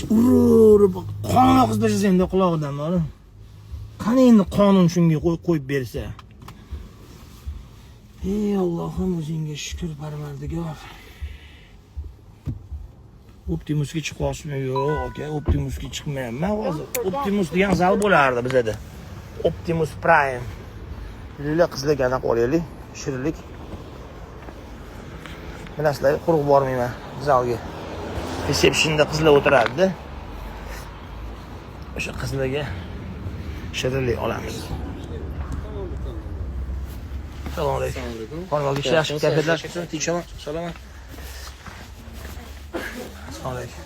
urib qon oqizlashsa endi quloqidan bor. Qani endi qonun shunga qo'yib bersa. Ey Allohim o'zingga shukr Parvardigor. Optimusga chiqoqmi yo'q, aka, Optimusga chiqmayapman hozir. Optimus degan zal bo'lardi bizda. Optimus Prime. Lila qizlik anaqa olaylik, shirinlik. Bilasizlar, quruq bormayman zalga. Receptionda qizlar o'tiradi. O'sha qizlarga shirinlik olamiz. Assalomu alaykum. Qonvalga yaxshi kafelar chiqsin, tinchaman. Salomat. Assalomu alaykum.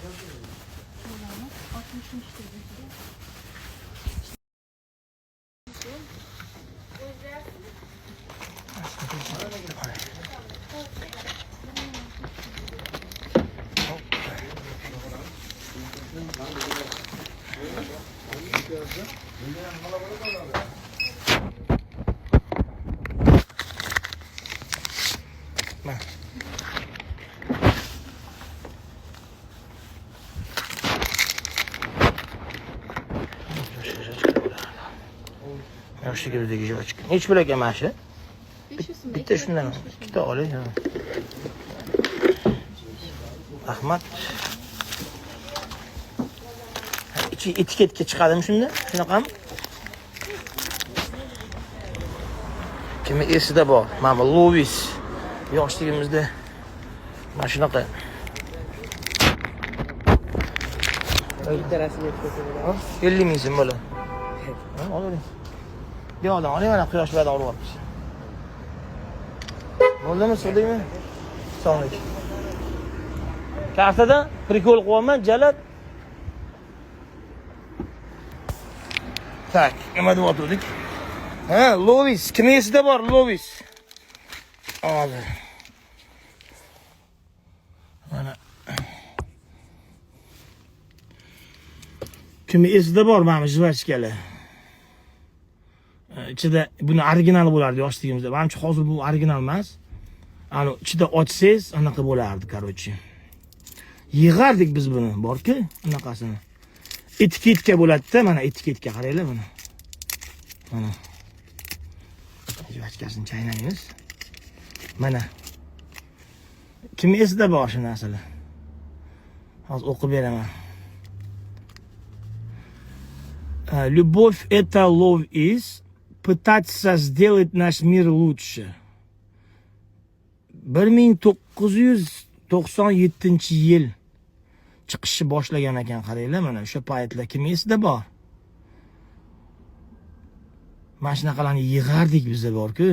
Yoshligimizdagi jo'chka. Nech pul ekan mana shu? Bitta shundan, ikkita oling. Rahmat. Ichi etiketga chiqadimi shunda? Shunaqami? Kimi esida bor. Mana Louis yoshligimizda mana shunaqa. Bittarasiga ko'rsatadi. 50 ming so'm bo'ladi. Oling. Yo'qdan oling, mana quyosh bilan uryapmiz. Bo'ldimi, so'dingmi? Assalomu alaykum. Kartada prikol qilaman, jalab. Tak, nima deb o'tirdik? Ha, Louis, kim esida bor Louis? Hozir. Mana kim esida bor mana jivachkalar. Ichida buni original bo'lardi yoshligimizda. Menimcha hozir bu original emas. Ani ichida ochsangiz anaqa bo'lardi, короче. Yig'ardik biz buni, bor-ku, anaqasini. Etiketka bo'ladi-da, mana etiketka qaranglar buni. Mana. Jivachkasini chaynaymiz. Mana. Kim esida bor shu narsalar? Hozir o'qib beraman. Любовь это love is пытаться сделать наш мир лучше. 1997-yil chiqishni boshlagan ekan, qaranglar, mana o'sha paytlar kim esida bor? Mana shunaqalarni yig'ardik bizda bor-ku.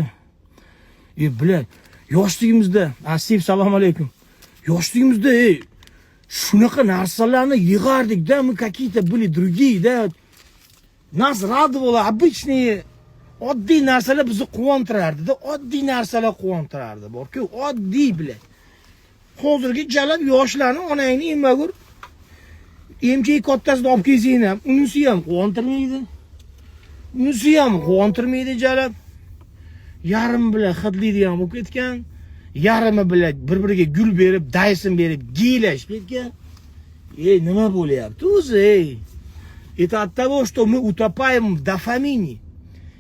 Bilan yoshligimizda, asib assalomu alaykum. Yoshligimizda shunaqa narsalarni yig'ardik-da, мы какие-то были другие-da. Нас радовало обычные oddiy narsalar bizni quvontirardi-da, oddiy narsalar quvontirardi, bor-ku, oddiy bilan. Hozirgi jalab yoshlarni onangni emagur, emchak kattasini olib kelsang ham, unisi ham quvontirmaydi. Unisi ham quvontirmaydi jalab. Yarim bilan hidlaydigan bo'lib ketgan, yarimi bilan bir-biriga gul berib, daysin berib, giylashib ketgan. Nima bo'lyapti o'zi? Это от того, что мы утопаем в дофамине.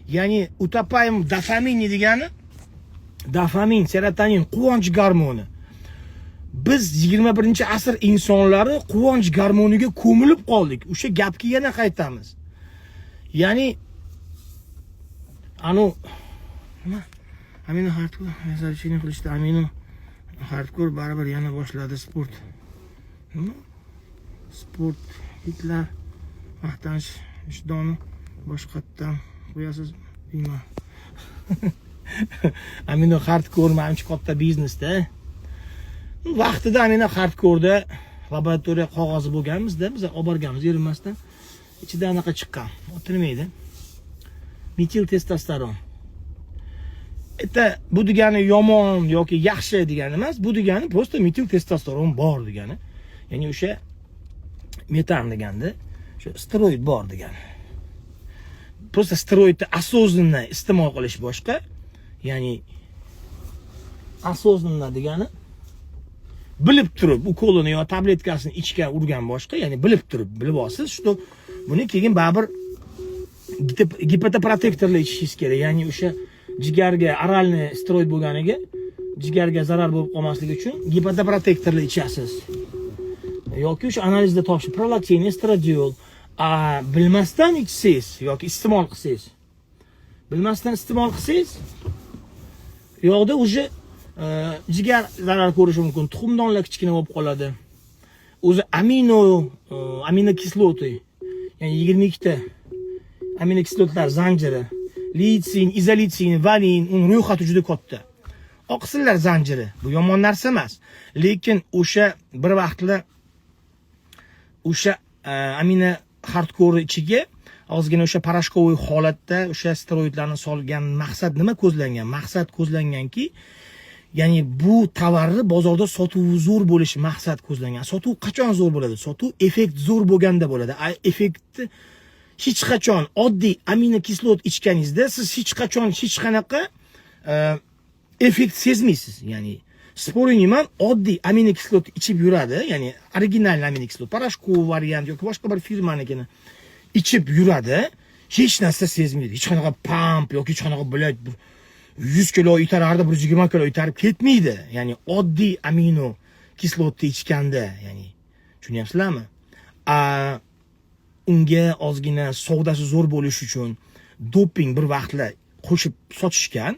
Ya'ni utopayim dopamini degani dopamin, serotonin, quvonch gormoni. Biz 21-asr insonlari quvonch gormoniga ko'milib qoldik. O'sha gapga yana qaytamiz. Ya'ni nima? Amino hardcore nazarchilik qilishda amino hardcore baribir yana boshladi sport. Nima? Sport Hitler maqtanish vijdoni boshqatdan qo'yasiz, deyman. Amino hardcore menimcha katta biznesda. Vaqtida amino hardcore'da laboratoriya qog'ozi bo'lganmiz-da, biz olib borganmiz yerinmasdan. Ichida anaqa chiqqan. O'tirmaydi. Metil testosteron. Bu degani yomon yoki yaxshi degani emas, bu degani просто metil testosteron bor degani. Ya'ni o'sha metan deganda, o'sha steroid bor degani. Просто steroidni осознанно iste'mol qilish boshqa. Ya'ni осознанно degani bilib turib ukolini yo tabletkasini ichgan urgan boshqa, ya'ni bilib turib bilib olsiz, что buni keyin baribir gepatoprotektorlar ichishingiz kerak. Ya'ni o'sha jigarga oralniy steroid bo'lganiga jigarga zarar bo'lib qolmasligi uchun gepatoprotektorlar ichasiz. Yoki o'sha analizda topish prolaktin, estradiol, bilmasdan ichsangiz yoki iste'mol qilsangiz. Bilmasdan iste'mol qilsangiz, yo'qda o'sha jigar zarar ko'rishi mumkin, tuxumdonlar kichkina bo'lib qoladi. O'zi aminokislota, ya'ni 22 ta aminokislotalar zanjiri, litsin, izolitsin, valin, uning ro'yxati juda katta. Oqsillar zanjiri, bu yomon narsa emas. Lekin o'sha bir vaqtlar o'sha amino hardcore ichiga ozgina o'sha parashkovoy holatda o'sha steroidlarni solgan maqsad nima ko'zlangan? Maqsad ko'zlanganki, ya'ni bu tovarni bozorda sotuvi zo'r bo'lishi maqsad ko'zlangan. Sotuv qachon zo'r bo'ladi? Sotuv effekt zo'r bo'lganda bo'ladi. Effektni hech qachon oddiy aminokislot ichganingizda siz hech qachon hech qanaqa effekt sezmaysiz. Ya'ni sporiniyman oddiy aminokislot ichib yuradi, ya'ni original aminokislot, parashkov variant yoki boshqa bir firmanikini ichib yuradi, hech narsa sezmaydi. Hech qanaqa pump yoki hech qanaqa 100 kilo itarardi, 120 kilo itarib ketmaydi. Ya'ni oddiy amino kislotni ichganda, ya'ni tushunyapsizlarmi? Unga ozgina savdosi zo'r bo'lish uchun doping bir vaqtlar qo'shib sotishgan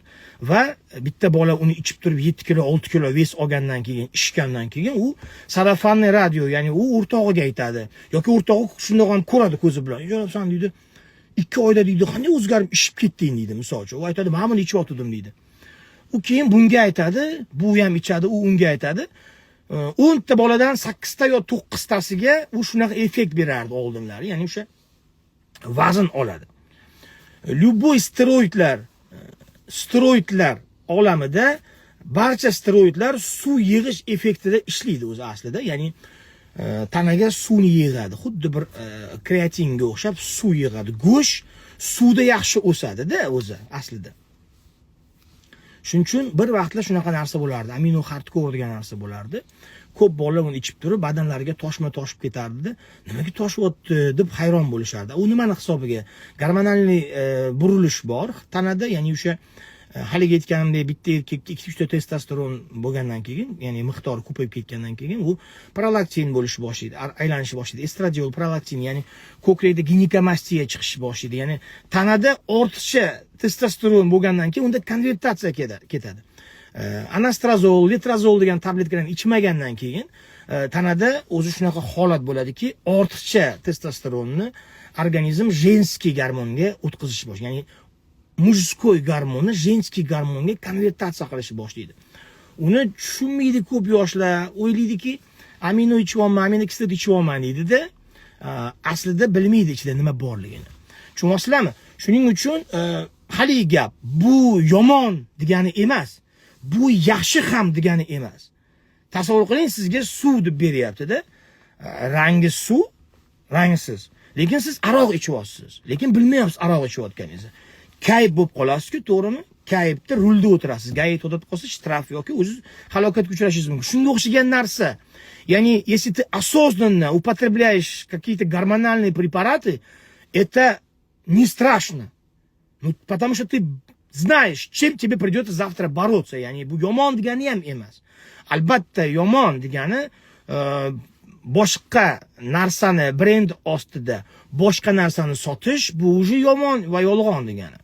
va bitta bola uni ichib turib 7 kilo, 6 kilo ves olgandan keyin, ishgandan keyin u sarafanli radio, ya'ni u o'rtog'iga aytadi yoki o'rtog'i shundoq ham ko'radi ko'zi bilan. "Sen deydi, 2 oyda deydi, qanday o'zgarib ishib ketding" deydi, misol uchun. U aytadi, "Men buni ichib o'tdim" deydi. U keyin bunga aytadi, bu ham ichadi, u unga aytadi. 10 ta boladan 8 ta yo 9 tasiga u shunaqa effekt berardi oldinlari, ya'ni o'sha vazn oladi. Любой steroidlar olamida barcha steroidlar suv yig'ish effektida ishlaydi o'zi aslida, ya'ni tanaga suvni yig'adi. Xuddi bir kreatinga o'xshab suv yig'adi. Go'sht suvda yaxshi o'sadi-da o'zi aslida. Shuning uchun bir vaqtlar shunaqa narsa bo'lardi. Amino hardcore degan narsa bo'lardi. Ko'p bolalar uni ichib turib, badanlariga toshib ketardi. Nimaga toshyapti deb hayron bo'lishardi. U nimani hisobiga? Gormonalniy burilish bor tanada, ya'ni o'sha haliga aytganimdek bitta erkakda 2-3 ta testosteron bo'lgandan keyin, ya'ni miqdori ko'payib ketgandan keyin u prolaktin bo'lish boshlaydi, aylanishni boshlaydi. Estradiol, prolaktin, ya'ni ko'krakda ginekamastiya chiqishi boshlaydi. Ya'ni tanada ortiqcha testosteron bo'lgandan keyin unda konvertatsiya ketadi. Anastrazol, letrazol degan tabletkalarni ichmagandan keyin tanada o'zi shunaqa holat bo'ladiki, ortiqcha testosteronni organizm jenskiy gormonga o'tkazish boshlaydi. Ya'ni mujskoy gormonni jenskiy gormonga konvertatsiya qilishni boshlaydi. Uni tushunmaydi ko'p yoshlar, o'ylaydiki, amino ichyapman, aminokislot ichyapman deydi-da, aslida bilmaydi ichida nima borligini. Tushunyapsizlarmi? Shuning uchun hali gap bu yomon degani emas. Bu yaxshi ham degani emas. Tasavvur qiling, sizga suv deb beryapti-da. Rangi suv, rangsiz. Lekin siz aroq ichyapsiz. Lekin bilmayapsiz aroq ichayotganingizni. Kayf bo'lib qolasiz-ku, to'g'rimi? Kayfda rulda o'tirasiz. Gayet o'tib qolsa, shtraf yoki o'zingiz halokatga uchrashingiz mumkin. Shunga o'xshagan narsa. Ya'ni, если ты осознанно употребляешь какие-то гормональные препараты, это не страшно. Ну, потому что ты знаешь, чем тебе придется завтра бороться. Ya'ni bu yomon degani ham emas. Albatta yomon degani boshqa narsani brend ostida boshqa narsani sotish, bu уже yomon va yolg'on degani.